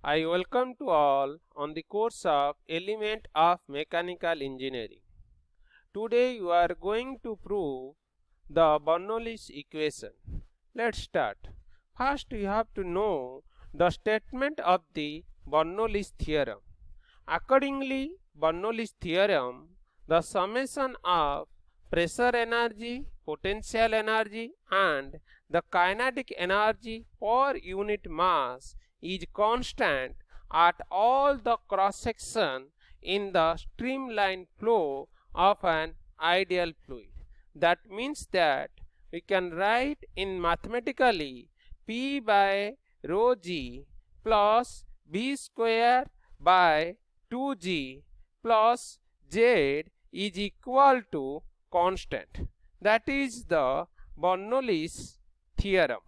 I welcome to all on the course of Element of Mechanical Engineering. Today you are going to prove the Bernoulli's equation. Let's start. First you have to know the statement of the Bernoulli's theorem. Accordingly, Bernoulli's theorem, the summation of pressure energy, potential energy and the kinetic energy per unit mass is constant at all the cross section in the streamline flow of an ideal fluid. That means that we can write in mathematically P by rho g plus V square by 2g plus z is equal to constant. That is the Bernoulli's theorem.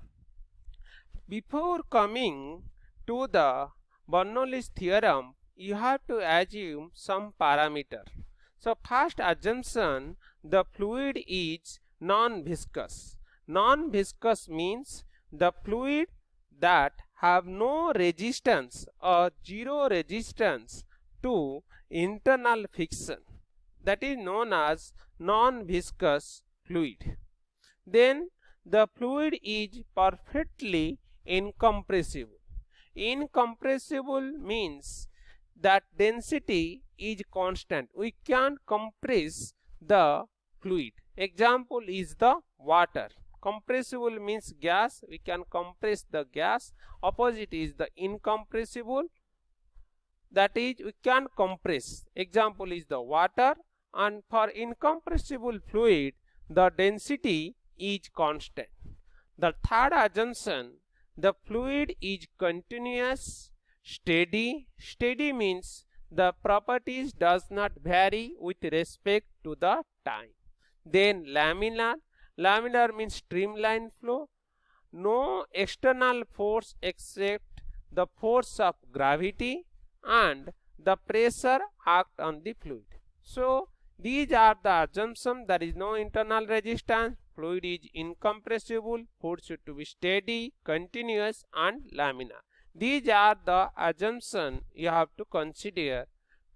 Before coming to the Bernoulli's theorem, you have to assume some parameter. So first assumption, the fluid is non-viscous. Non-viscous means the fluid that have no resistance or zero resistance to internal friction, that is known as non-viscous fluid. Then the fluid is perfectly incompressible. Incompressible means that density is constant. We can't compress the fluid. Example is the water. Compressible means gas. We can compress the gas. Opposite is the incompressible. That is, we can compress. Example is the water. And for incompressible fluid, the density is constant. The third assumption, the fluid is continuous, steady. Steady means the properties does not vary with respect to the time. Then laminar. Laminar means streamline flow. No external force except the force of gravity and the pressure act on the fluid. So these are the assumptions. There is no internal resistance, fluid is incompressible, fluid should be steady, continuous and laminar. These are the assumptions you have to consider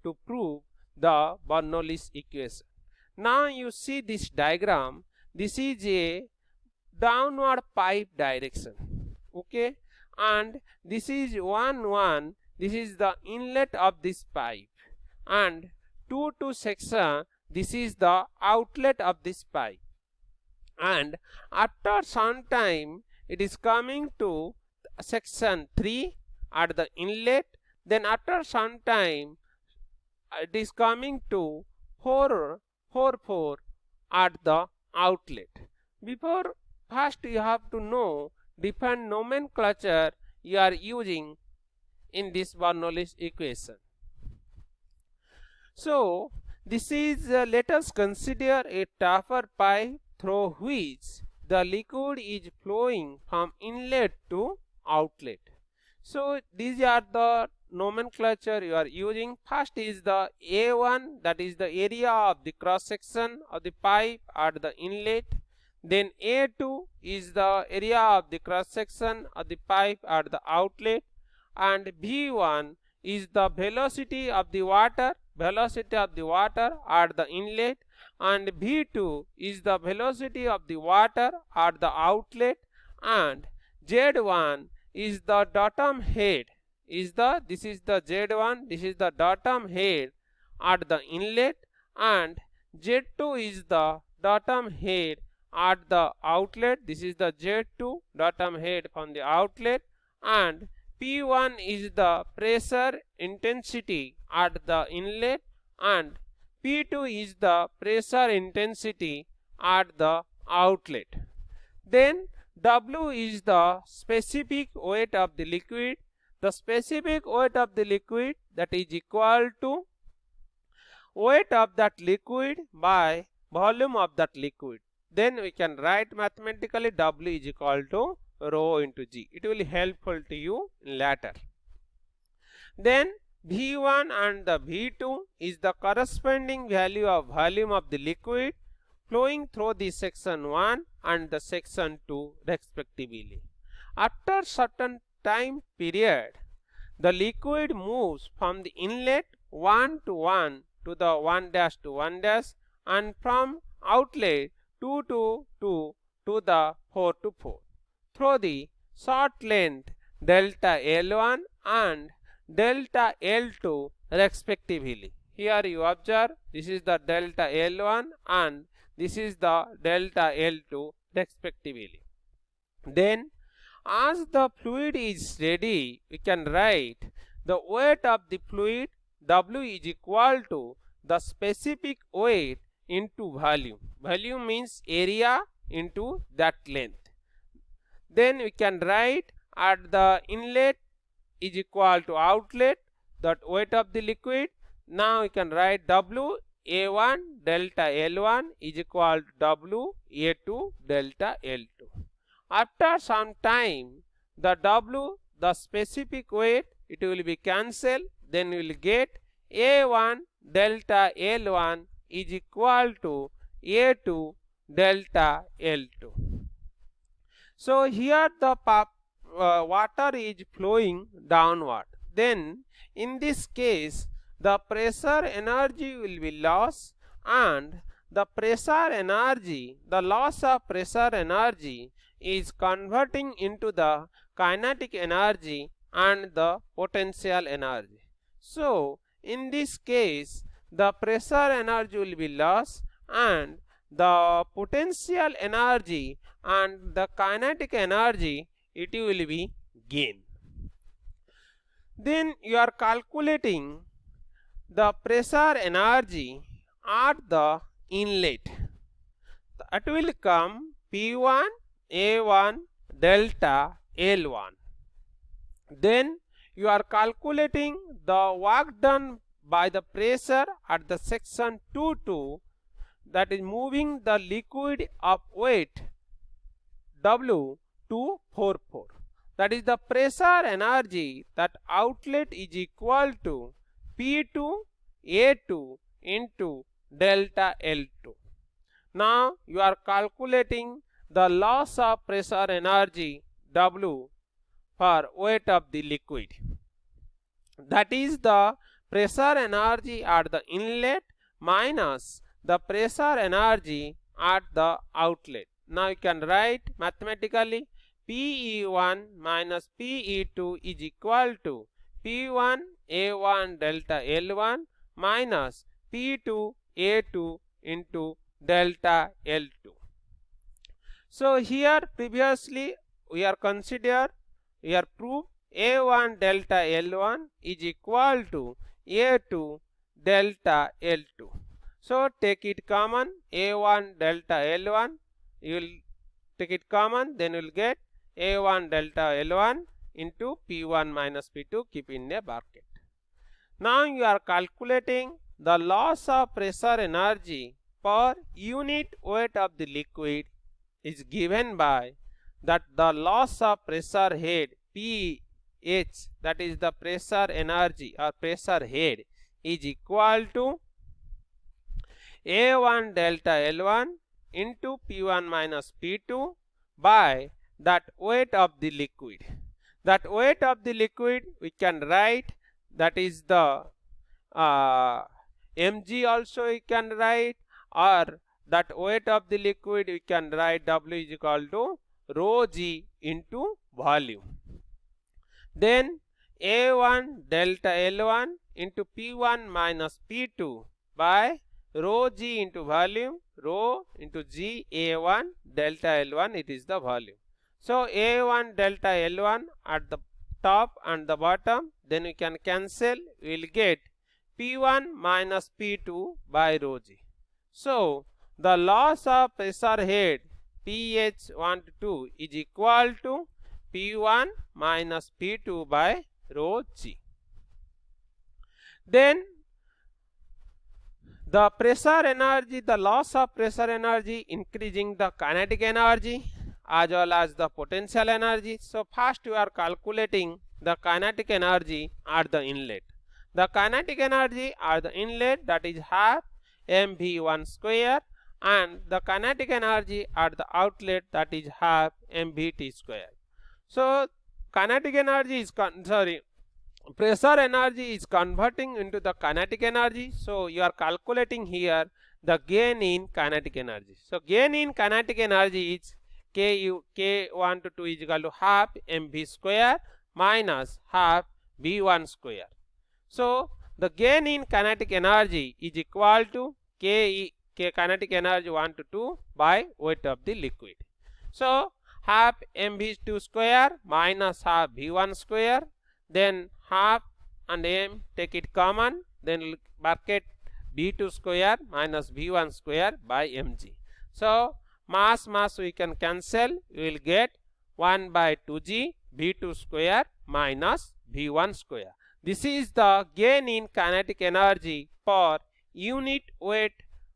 to prove the Bernoulli's equation. Now you see this diagram. This is a downward pipe direction, okay, and this is 1 this is the inlet of this pipe, and 2 section, this is the outlet of this pipe, and after some time it is coming to section 3 at the inlet. Then after some time it is coming to 4 at the outlet. Before, first you have to know different nomenclature you are using in this Bernoulli's equation. So this is let us consider a taper pipe through which the liquid is flowing from inlet to outlet. So these are the nomenclature you are using. First is the A1, that is the area of the cross section of the pipe at the inlet. Then A2 is the area of the cross section of the pipe at the outlet, and V1 is the velocity of the water at the inlet, and V2 is the velocity of the water at the outlet, and Z1 is the datum head, this is the Z1, this is the datum head at the inlet, and Z2 is the datum head at the outlet, this is the Z2 datum head from the outlet, and P1 is the pressure intensity at the inlet, and P2 is the pressure intensity at the outlet. Then W is the specific weight of the liquid. The specific weight of the liquid, that is equal to weight of that liquid by volume of that liquid. Then we can write mathematically W is equal to rho into G. It will be helpful to you later. Then V1 and the V2 is the corresponding value of volume of the liquid flowing through the section 1 and the section 2 respectively. After certain time period, the liquid moves from the inlet 1 to 1 to the 1 dash to 1 dash, and from outlet 2 to 2 to the 4 to 4 through the short length delta L1 and delta L2 respectively. Here you observe this is the delta L1 and this is the delta L2 respectively. Then as the fluid is ready, we can write the weight of the fluid W is equal to the specific weight into volume. Volume means area into that length. Then we can write at the inlet is equal to outlet, that weight of the liquid. Now we can write W A1 delta L1 is equal to W A2 delta L2. After some time, the W, the specific weight, it will be cancelled. Then we will get A1 delta L1 is equal to A2 delta L2. So here the water is flowing downward. Then in this case, the pressure energy will be lost, and the pressure energy, the loss of pressure energy is converting into the kinetic energy and the potential energy. So in this case, the pressure energy will be lost and the potential energy and the kinetic energy, it will be gained. Then you are calculating the pressure energy at the inlet. That will come P1 A1 delta L1. Then you are calculating the work done by the pressure at the section 2-2, that is moving the liquid of weight W to 4-4. That is the pressure energy that outlet is equal to P2 A2 into delta L2. Now you are calculating the loss of pressure energy W for weight of the liquid. That is the pressure energy at the inlet minus the pressure energy at the outlet. Now you can write mathematically PE1 minus PE2 is equal to P1 A1 delta L1 minus P2 A2 into delta L2. So here previously we are proved A1 delta L1 is equal to A2 delta L2. So take it common, A1 delta L1, you will take it common, then you will get A1 delta L1 into P1 minus P2, keep in a bracket. Now you are calculating the loss of pressure energy per unit weight of the liquid is given by that the loss of pressure head PH, that is the pressure energy or pressure head, is equal to A1 delta L1 into P1 minus P2 by that weight of the liquid. That weight of the liquid we can write, that is the mg also we can write, or that weight of the liquid we can write W is equal to rho g into volume. Then A1 delta L1 into P1 minus P2 by rho g into volume, rho into g A1 delta L1, it is the volume. So A1 delta L1 at the top and the bottom, then we can cancel, we will get P1 minus P2 by rho g. So the loss of pressure head PH1 to 2 is equal to P1 minus P2 by rho g. Then the pressure energy, the loss of pressure energy increasing the kinetic energy as well as the potential energy. So first we are calculating the kinetic energy at the inlet. The kinetic energy at the inlet, that is half mv1 square, and the kinetic energy at the outlet, that is half mvt square. So kinetic energy is pressure energy is converting into the kinetic energy. So you are calculating here the gain in kinetic energy. So gain in kinetic energy is K1 to 2 is equal to half mv square minus half v1 square. So the gain in kinetic energy is equal to K kinetic energy 1 to 2 by weight of the liquid. So half mv2 square minus half v1 square, then half and m take it common, then bracket v2 square minus v1 square by mg. So mass we can cancel, we will get 1 by 2g v2 square minus v1 square. This is the gain in kinetic energy per unit weight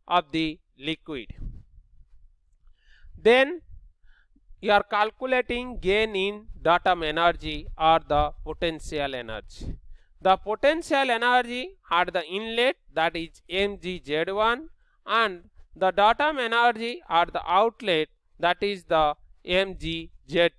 of the liquid. Then you are calculating gain in datum energy or the potential energy. The potential energy at the inlet, that is mgz1, and the datum energy at the outlet, that is the mgz2.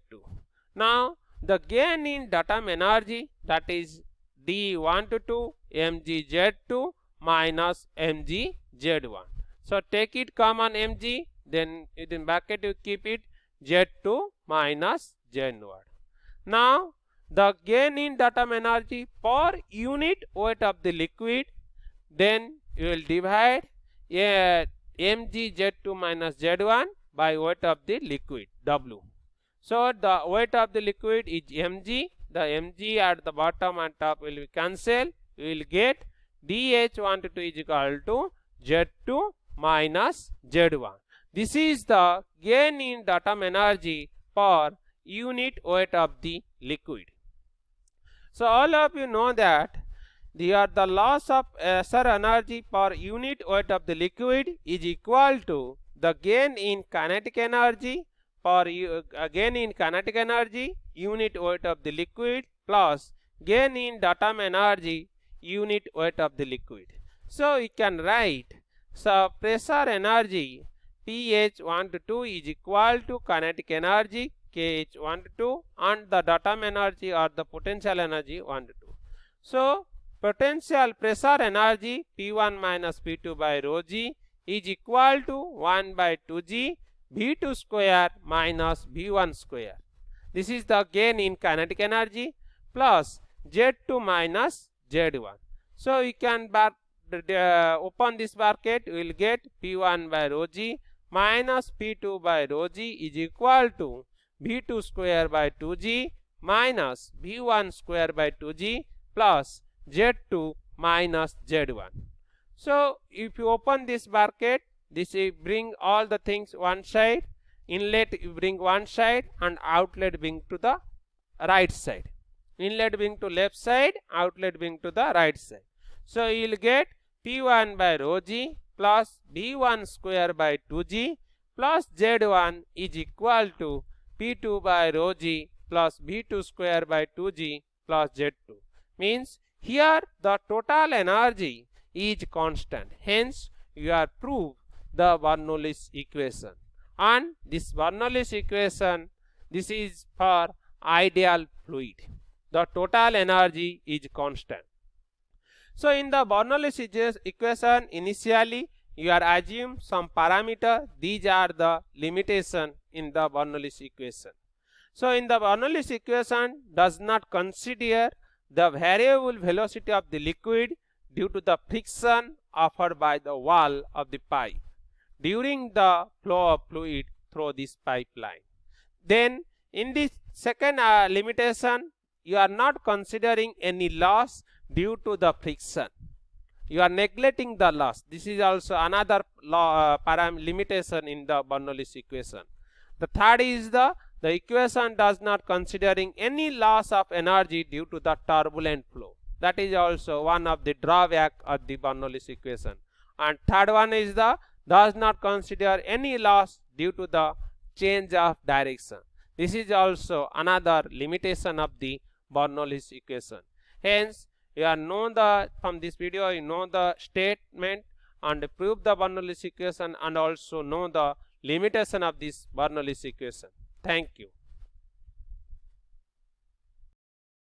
Now the gain in datum energy, that is d1 to 2 mgz2 minus mgz1. So take it common mg, then within bracket you keep it z2 minus z1. Now the gain in datum energy per unit weight of the liquid, then you will divide mgz2 minus z1 by weight of the liquid w. So the weight of the liquid is mg, the mg at the bottom and top will be cancelled, we will get dh1 to 2 is equal to z2 minus z1. This is the gain in datum energy per unit weight of the liquid. So all of you know that the loss of pressure energy per unit weight of the liquid is equal to the gain in kinetic energy per unit weight of the liquid plus gain in datum energy unit weight of the liquid. So you can write, so pressure energy pH1 to 2 is equal to kinetic energy KH1 to 2 and the datum energy or the potential energy 1 to 2. So potential pressure energy P1 minus P2 by rho g is equal to 1 by 2g V2 square minus V1 square. This is the gain in kinetic energy plus Z2 minus Z1. So you can open this bracket, we will get P1 by rho g minus P2 by rho g is equal to V2 square by 2g minus V1 square by 2g plus Z2 minus Z1. So if you open this bracket, this will bring all the things one side, inlet you bring one side and outlet bring to the right side. Inlet bring to left side, outlet bring to the right side. So you will get P1 by rho g plus V1 square by 2g plus Z1 is equal to P2 by rho g plus V2 square by 2g plus Z2. Means here the total energy is constant. Hence you are proved the Bernoulli's equation. And this Bernoulli's equation, this is for ideal fluid. The total energy is constant. So in the Bernoulli's equation, initially you are assume some parameter. These are the limitation in the Bernoulli's equation. So in the Bernoulli's equation does not consider the variable velocity of the liquid due to the friction offered by the wall of the pipe during the flow of fluid through this pipeline. Then in this second limitation, you are not considering any loss due to the friction. You are neglecting the loss. This is also another limitation in the Bernoulli's equation. The third is the equation does not considering any loss of energy due to the turbulent flow. That is also one of the drawback of the Bernoulli's equation. And third one is the does not consider any loss due to the change of direction. This is also another limitation of the Bernoulli's equation. Hence you are know from this video you know the statement and prove the Bernoulli's equation and also know the limitation of this Bernoulli's equation. Thank you.